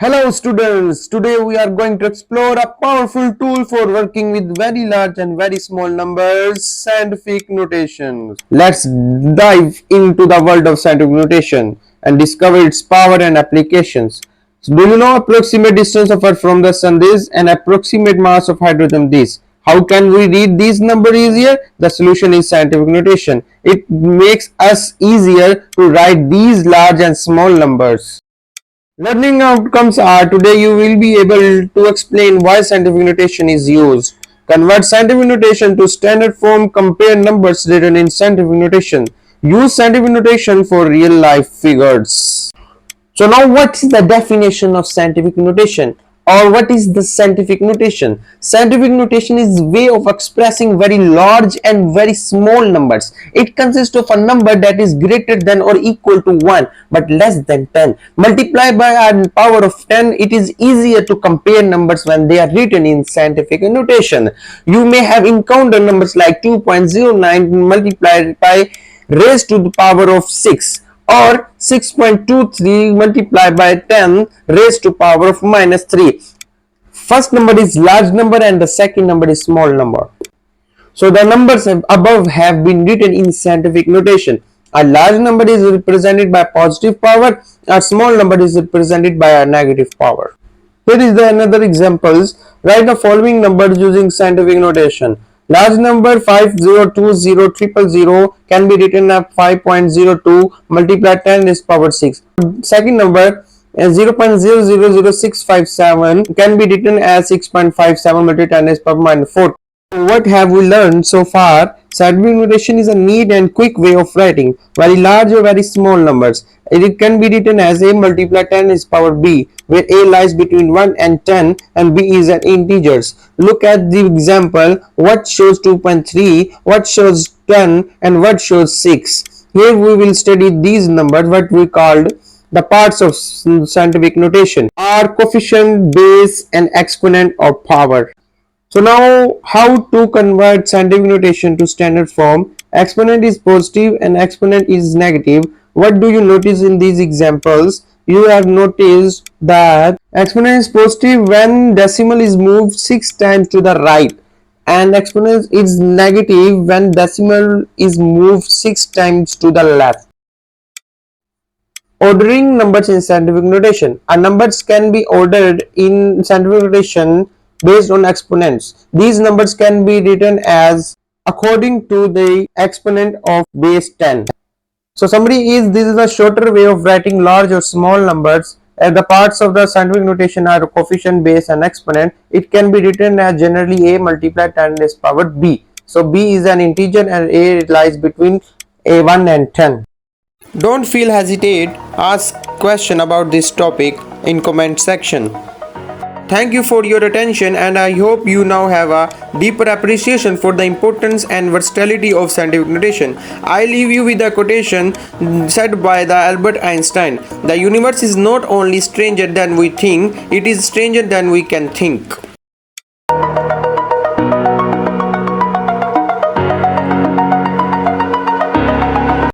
Hello students, today we are going to explore a powerful tool for working with very large and very small numbers, scientific notation. Let's dive into the world of scientific notation and discover its power and applications. So do you know approximate distance of Earth from the Sun is and approximate mass of hydrogen this? How can we read these numbers easier? The solution is scientific notation. It makes us easier to write these large and small numbers. Learning outcomes are today you will be able to explain why scientific notation is used. Convert scientific notation to standard form, compare numbers written in scientific notation. Use scientific notation for real life figures. So now what is the definition of scientific notation? Or what is the scientific notation? Scientific notation is way of expressing very large and very small numbers. It consists of a number that is greater than or equal to 1 but less than 10. Multiply by a power of 10, it is easier to compare numbers when they are written in scientific notation. You may have encountered numbers like 2.09 multiplied by raised to the power of 6 or 6.23 multiplied by 10 raised to power of minus 3. First number is large number and the second number is small number. So the numbers above have been written in scientific notation. A large number is represented by positive power, a small number is represented by a negative power. Here is another examples. Write the following numbers using scientific notation. Large number 5020000 can be written as 5.02 multiplied 10 raised power 6. Second number 0.000657 can be written as 6.57 multiplied 10 raised power minus 4. What have we learned so far? Scientific notation is a neat and quick way of writing very large or very small numbers. It can be written as a multiplied 10 is power b, where a lies between 1 and 10 and b is an integers. Look at the example, what shows 2.3, what shows 10 and what shows 6. Here we will study these numbers, what we called the parts of scientific notation are coefficient, base and exponent or power. So now how to convert scientific notation to standard form? Exponent is positive and exponent is negative. What do you notice in these examples? You have noticed that exponent is positive when decimal is moved 6 times to the right and exponent is negative when decimal is moved 6 times to the left. Ordering numbers in scientific notation. A numbers can be ordered in scientific notation based on exponents. These numbers can be written as according to the exponent of base 10. So summary is this is a shorter way of writing large or small numbers. The parts of the scientific notation are coefficient, base and exponent. It can be written as generally a multiplied 10 raised power b. So b is an integer and a lies between a1 and 10. Don't feel hesitate, ask question about this topic in comment section. Thank you for your attention and I hope you now have a deeper appreciation for the importance and versatility of scientific notation. I leave you with a quotation said by the Albert Einstein. The universe is not only stranger than we think, it is stranger than we can think.